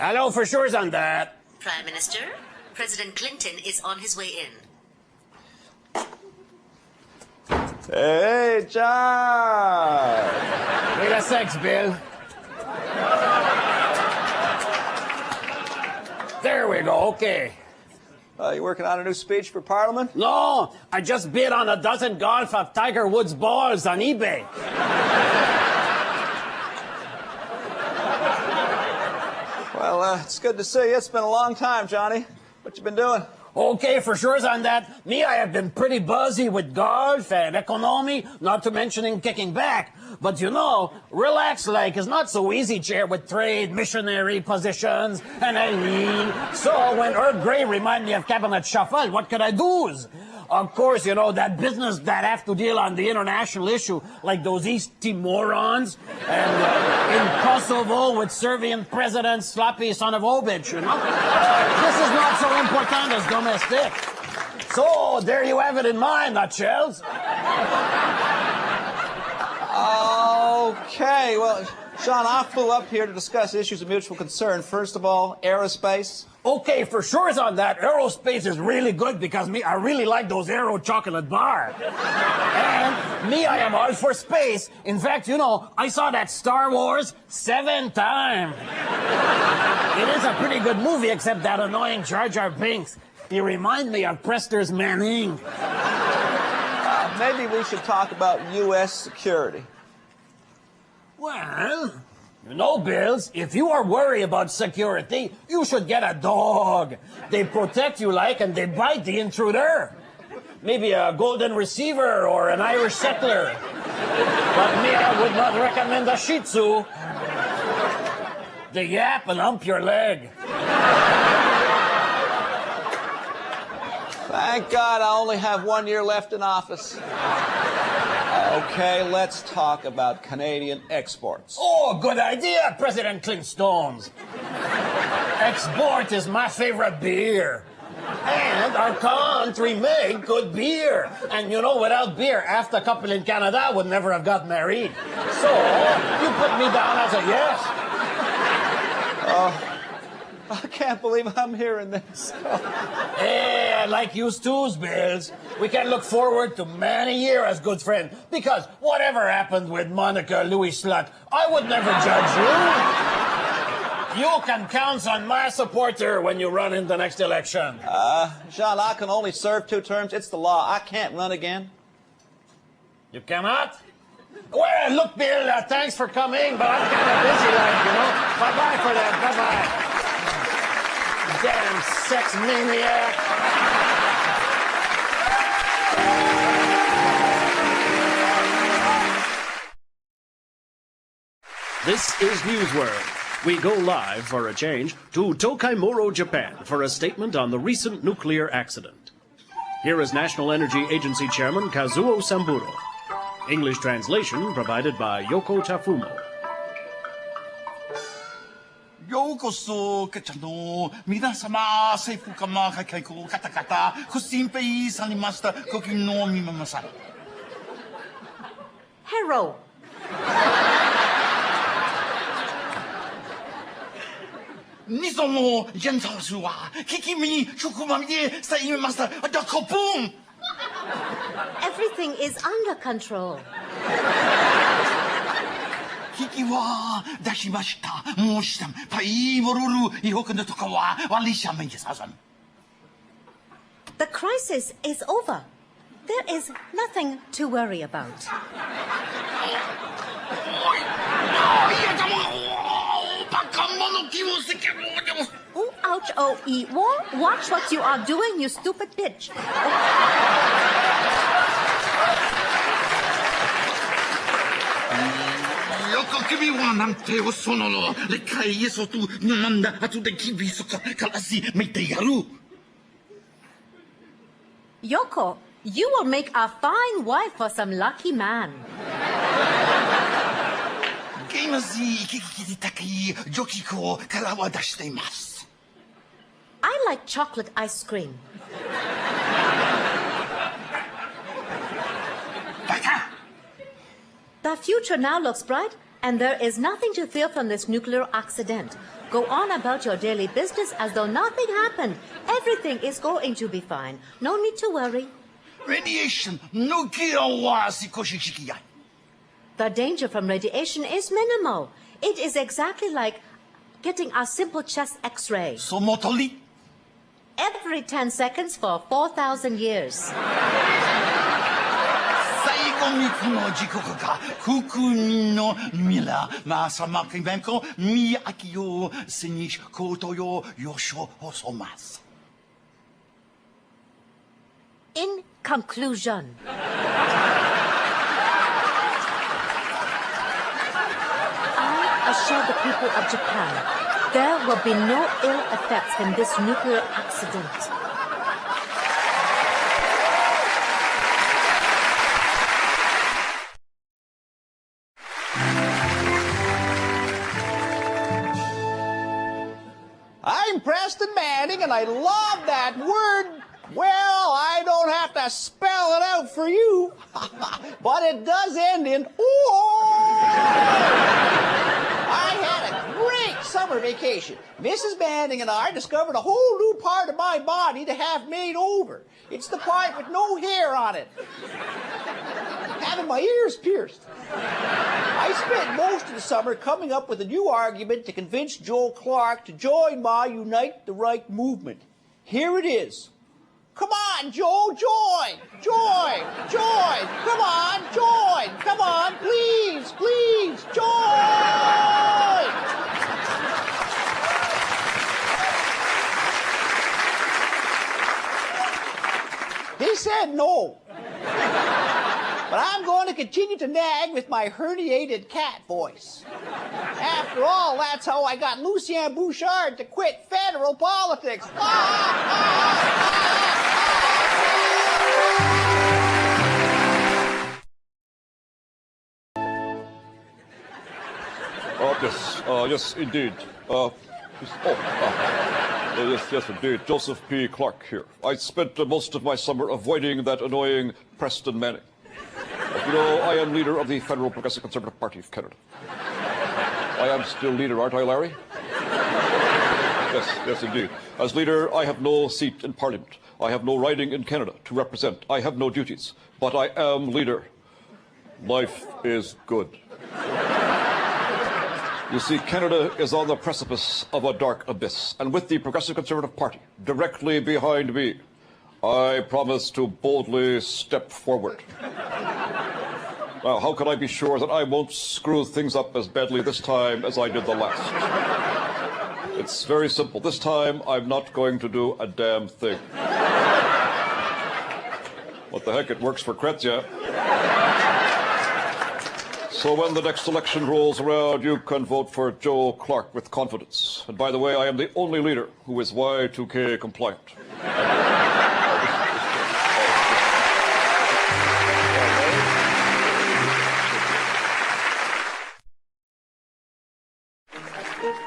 Hello, for sure's on that. Prime Minister, President Clinton is on his way in. Hey, John! Wait a sec, Bill. There we go, okay. You working on a new speech for Parliament? No, I just bid on a dozen golf of Tiger Woods balls on eBay. Well, it's good to see you. It's been a long time, Johnny. What you been doing? Okay, for sure's on that. Me, I have been pretty busy with golf and economy, not to mentioning kicking back. But you know, relax like is not so easy, chair, with trade, missionary positions, and Eileen. So when Earl Grey reminded me of Cabinet Shuffle, what could I do? Of course, you know, that business that have to deal on the international issue, like those East Timorans, and in Kosovo with Serbian President Sloppy son of Obic, you know? This is not so important as domestic. So, there you have it in mind, nutshells. Okay, well, Sean, I flew up here to discuss issues of mutual concern. First of all, aerospace. Okay, for sure's on that. Aerospace is really good because I really like those Aero chocolate bars. And me, I am all for space. In fact, you know, I saw that Star Wars 7 times. It is a pretty good movie, except that annoying Jar Jar Binks. He reminds me of Prester's Manning. Maybe we should talk about U.S. security. Well, you know, Bills, if you are worried about security, you should get a dog. They protect you like, and they bite the intruder. Maybe a golden retriever or an Irish settler. But me, I would not recommend a Shih Tzu. They yap and hump your leg. Thank God I only have 1 year left in office. Okay, let's talk about Canadian exports. Oh, good idea, President Clintstones. Export is my favorite beer. And our country make good beer. And you know, without beer, half the couple in Canada would never have got married. So, you put me down as a yes. I can't believe I'm hearing this. Yeah, like you too's, Bills. We can look forward to many years as good friends. Because whatever happened with Monica Louis Slut, I would never judge you. You can count on my supporter when you run in the next election. Jean, I can only serve 2 terms. It's the law. I can't run again. You cannot? Well, look, Bill, thanks for coming, but I'm kind of busy, like, you know. Bye-bye for that. Bye-bye. Damn sex maniac. This is Newsworld. We go live for a change to Tokaimuro, Japan for a statement on the recent nuclear accident. Here is National Energy Agency Chairman Kazuo Samburo. English translation provided by Yoko Tafumo. ようこそ、皆様、政府様、会計方々、ご心配されました、ごきのみまさん。Hero. 你怎么烟草树啊？キキミ、出まみでさいました、だこぷん。Everything is under control. キキは出しました。もうしたん、パイボルル、よくのとかは、わりしゃめんささん。The crisis is over. There is nothing to worry about. Oh, ouch, oh, watch what you are doing, you stupid bitch. Yoko, you will make a fine wife for some lucky man. I like chocolate ice cream. The future now looks bright, and there is nothing to fear from this nuclear accident. Go on about your daily business as though nothing happened. Everything is going to be fine. No need to worry. Radiation, nuclear war, sikoshikiai. The danger from radiation is minimal. It is exactly like getting a simple chest x-ray. Somotoli. Every 10 seconds for 4,000 years. 最後にこの時刻が国民の皆様方見飽きようせにことよよしょそます。In conclusion, I assure the people of Japan there will be no ill effects from this nuclear accident. I'm Preston Manning, and I love that word. Well, I don't have to spell it out for you, but it does end in "oh." I had a great summer vacation. Mrs. Manning and I discovered a whole new part of my body to have made over. It's the part with no hair on it. Having my ears pierced. I spent most of the summer coming up with a new argument to convince Joe Clark to join my Unite the Right movement. Here it is. Come on, Joe, join! Join! Join! Come on, join! Come on, please, please, join! He said no. But I'm going to continue to nag with my herniated cat voice. After all, that's how I got Lucien Bouchard to quit federal politics. Yes, indeed. Yes, indeed. Joseph P. Clark here. I spent most of my summer avoiding that annoying Preston Manning. But, you know, I am leader of the Federal Progressive Conservative Party of Canada. I am still leader, aren't I, Larry? Yes, indeed. As leader, I have no seat in Parliament. I have no riding in Canada to represent. I have no duties. But I am leader. Life is good. You see, Canada is on the precipice of a dark abyss, and with the Progressive Conservative Party directly behind me, I promise to boldly step forward. Now, how can I be sure that I won't screw things up as badly this time as I did the last? It's very simple. This time, I'm not going to do a damn thing. What the heck, it works for Kretzia. So when the next election rolls around, you can vote for Joe Clark with confidence. And by the way, I am the only leader who is Y2K compliant.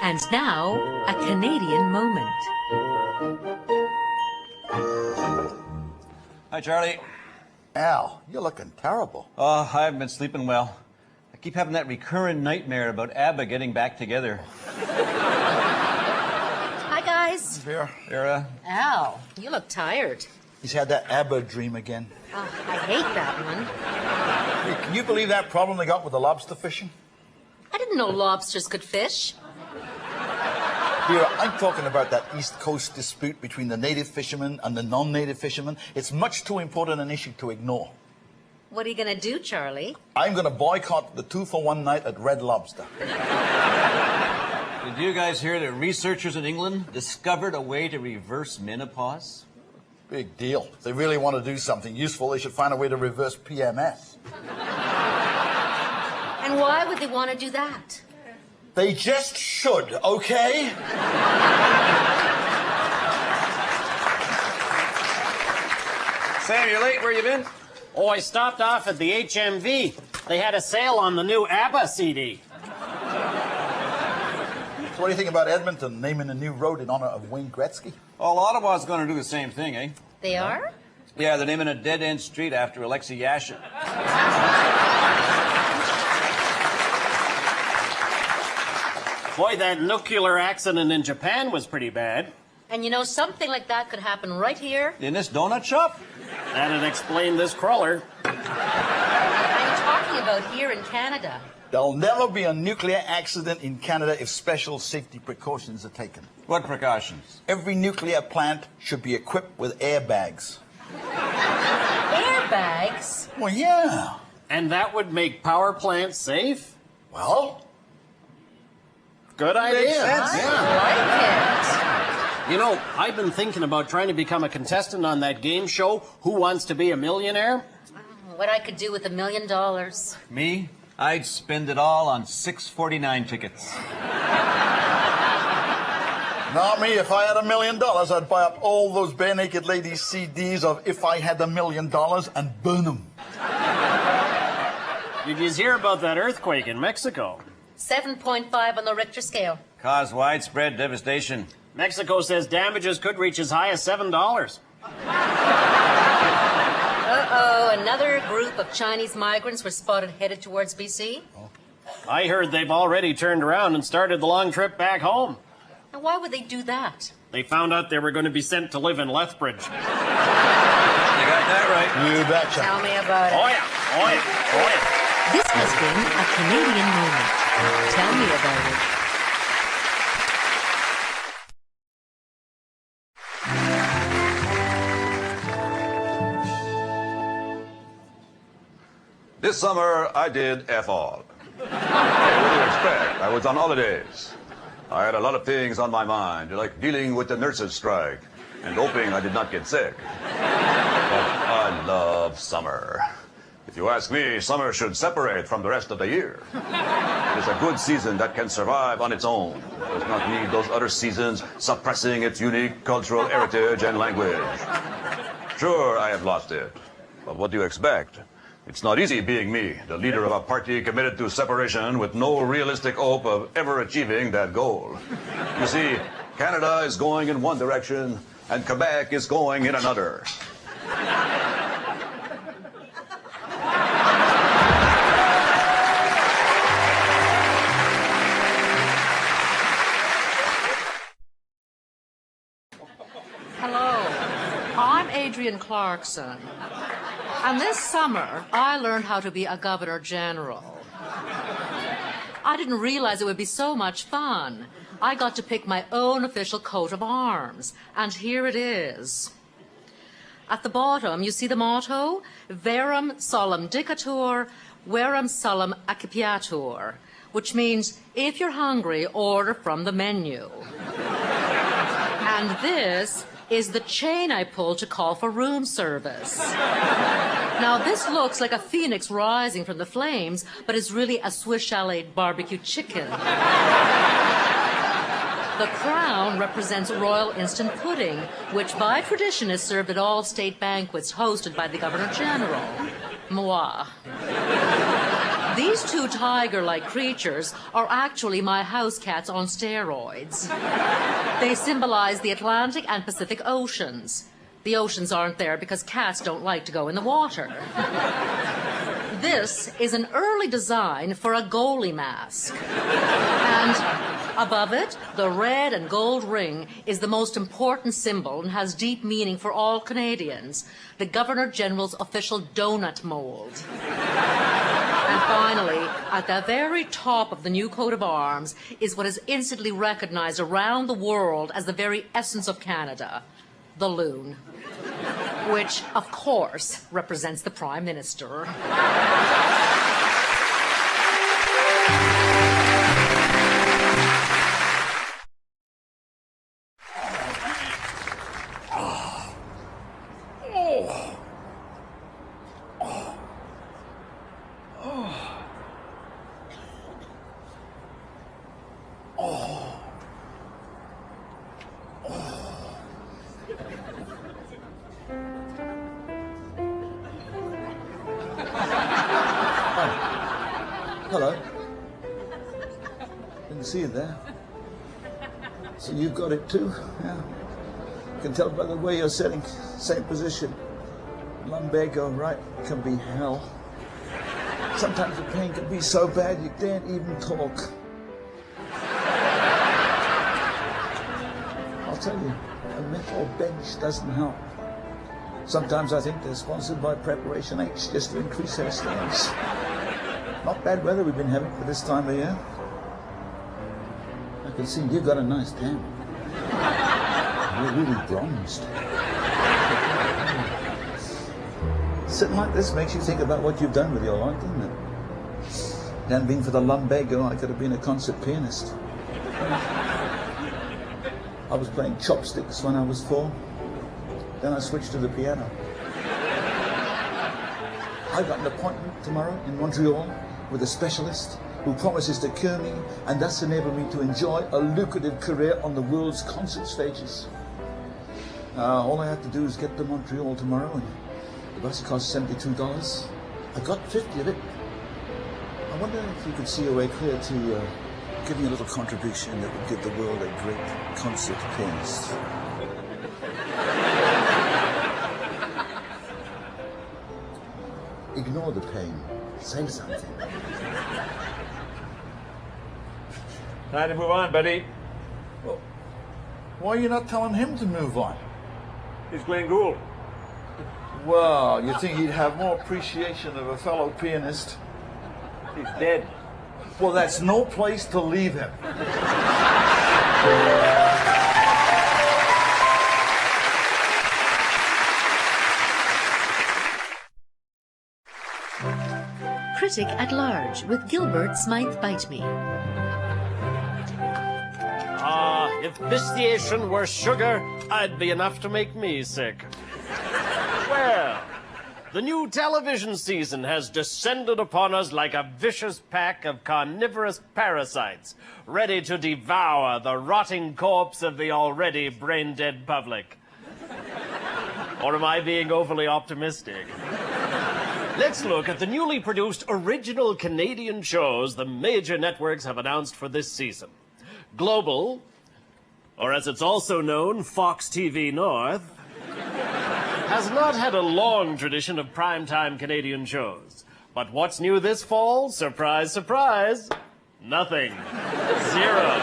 And now, a Canadian moment. Hi, Charlie. Al, you're looking terrible. Oh, I haven't been sleeping well. I keep having that recurrent nightmare about ABBA getting back together. Hi, guys. Vera? Al, you look tired. He's had that ABBA dream again. Oh, I hate that one. Hey, can you believe that problem they got with the lobster fishing? I didn't know lobsters could fish. Vera, I'm talking about that East Coast dispute between the native fishermen and the non-native fishermen. It's much too important an issue to ignore. What are you going to do, Charlie? I'm going to boycott the 2-for-1 night at Red Lobster. Did you guys hear that researchers in England discovered a way to reverse menopause? Big deal. If they really want to do something useful, they should find a way to reverse PMS. And why would they want to do that? They just should, okay? Sam, you're late. Where you been? Oh, I stopped off at the HMV. They had a sale on the new ABBA CD. So what do you think about Edmonton naming a new road in honor of Wayne Gretzky? Well, Ottawa's going to do the same thing, eh? They are? Yeah, they're naming a dead-end street after Alexei Yashin. Boy, that nuclear accident in Japan was pretty bad. And you know, something like that could happen right here. In this donut shop? That'd explain this crawler. I'm talking about here in Canada. There'll never be a nuclear accident in Canada if special safety precautions are taken. What precautions? Every nuclear plant should be equipped with airbags. Airbags? Well, yeah. And that would make power plants safe? Well, Good idea. I like it. You know, I've been thinking about trying to become a contestant on that game show, Who Wants to Be a Millionaire? What I could do with $1 million. Me? I'd spend it all on 649 tickets. not me. If I had $1 million, I'd buy up all those bare naked ladies' CDs of If I Had $1 Million and burn them. Did you hear about that earthquake in Mexico? 7.5 on the Richter scale. Cause widespread devastation. Mexico says damages could reach as high as $7. Uh-oh, another group of Chinese migrants were spotted headed towards BC. I heard they've already turned around and started the long trip back home. Now, why would they do that? They found out they were going to be sent to live in Lethbridge. You got that right. You betcha. Tell me about it. Oh yeah, oh yeah, oh yeah. This has been a Canadian moment. Tell me about it. This summer, I did F all. What do you expect? I was on holidays. I had a lot of things on my mind, like dealing with the nurses' strike and hoping I did not get sick. But I love summer. If you ask me, summer should separate from the rest of the year. It is a good season that can survive on its own. It does not need those other seasons suppressing its unique cultural heritage and language. Sure, I have lost it. But what do you expect? It's not easy being me, the leader of a party committed to separation with no realistic hope of ever achieving that goal. You see, Canada is going in one direction, and Quebec is going in another. Hello, I'm Adrian Clarkson. And this summer, I learned how to be a governor general. I didn't realize it would be so much fun. I got to pick my own official coat of arms, and here it is. At the bottom, you see the motto, Verum Solemn Dicatur, Verum Solemn Accipiatur, which means, if you're hungry, order from the menu. And this is the chain I pulled to call for room service. Now, this looks like a phoenix rising from the flames, but is really a Swiss chalet barbecue chicken. The crown represents royal instant pudding, which by tradition is served at all state banquets hosted by the Governor General. Moi. These two tiger-like creatures are actually my house cats on steroids. They symbolize the Atlantic and Pacific Oceans. The oceans aren't there because cats don't like to go in the water. This is an early design for a goalie mask. And above it, the red and gold ring is the most important symbol and has deep meaning for all Canadians, the Governor General's official donut mold. And finally, at the very top of the new coat of arms is what is instantly recognized around the world as the very essence of Canada, the loon, which, of course, represents the Prime Minister. Hello. Didn't see you there. So you got it too? Yeah. Can tell by the way you're sitting. Same position. Lumbago right can be hell. Sometimes the pain can be so bad you can't even talk. tell you, a mental bench doesn't help. Sometimes I think they're sponsored by Preparation H just to increase their sales. Not bad weather we've been having for this time of year. I can see you've got a nice tan. You're really bronzed. Sitting like this makes you think about what you've done with your life, doesn't it? Hadn't been for the lumbago, I could have been a concert pianist. I was playing chopsticks when I was 4. Then I switched to the piano. I got an appointment tomorrow in Montreal with a specialist who promises to cure me and thus enable me to enjoy a lucrative career on the world's concert stages. All I have to do is get to Montreal tomorrow, and the bus costs $72. I got 50 of it. I wonder if you could see a way clear to give me a little contribution that would give the world a great concert pianist. Ignore the pain. Say something. Time to move on, buddy. Well, why are you not telling him to move on? He's Glenn Gould. Well, you think he'd have more appreciation of a fellow pianist? He's dead. Well, that's no place to leave him. Critic at Large with Gilbert Smythe Bite Me. If pisciation were sugar, I'd be enough to make me sick. Well, the new television season has descended upon us like a vicious pack of carnivorous parasites, ready to devour the rotting corpse of the already brain-dead public. Or am I being overly optimistic? Let's look at the newly produced original Canadian shows the major networks have announced for this season. Global, or as it's also known, Fox TV North, has not had a long tradition of primetime Canadian shows. But what's new this fall? Surprise, surprise. Nothing. Zero.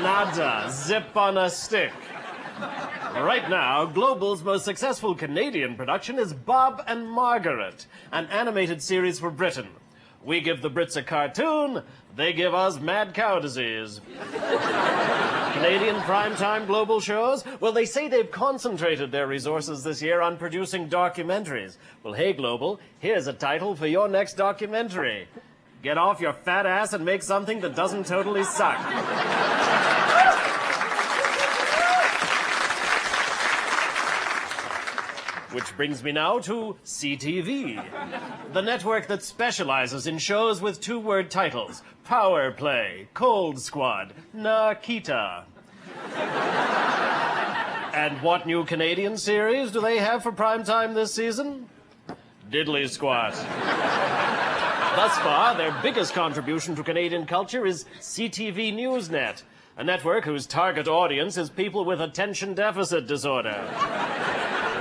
Nada. Zip on a stick. Right now, Global's most successful Canadian production is Bob and Margaret, an animated series for Britain. We give the Brits a cartoon, they give us mad cow disease. Canadian primetime Global shows? Well, they say they've concentrated their resources this year on producing documentaries. Well, hey, Global, here's a title for your next documentary. Get off your fat ass and make something that doesn't totally suck. Which brings me now to CTV, the network that specializes in shows with two-word titles: Power Play, Cold Squad, Nakita. And what new Canadian series do they have for primetime this season? Diddly Squat. Thus far, their biggest contribution to Canadian culture is CTV Newsnet, a network whose target audience is people with attention deficit disorder.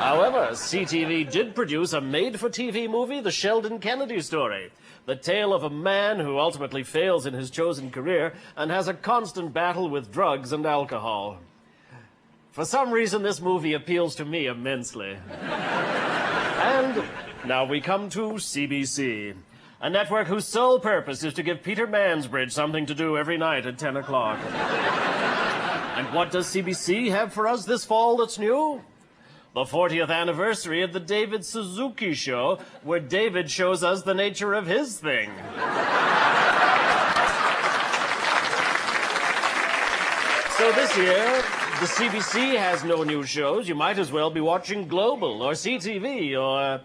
However, CTV did produce a made-for-TV movie, The Sheldon Kennedy Story, the tale of a man who ultimately fails in his chosen career and has a constant battle with drugs and alcohol. For some reason, this movie appeals to me immensely. And now we come to CBC, a network whose sole purpose is to give Peter Mansbridge something to do every night at 10 o'clock. And what does CBC have for us this fall that's new? The 40th anniversary of the David Suzuki Show, where David shows us the nature of his thing. So this year, the CBC has no new shows. You might as well be watching Global or CTV or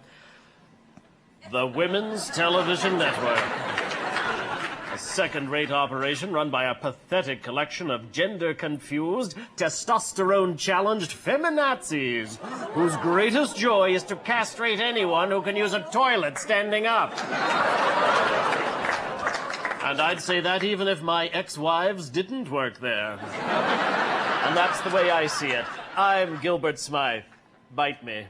the Women's Television Network. A second-rate operation run by a pathetic collection of gender-confused, testosterone-challenged feminazis, whose greatest joy is to castrate anyone who can use a toilet standing up. And I'd say that even if my ex-wives didn't work there. And that's the way I see it. I'm Gilbert Smythe. Bite me.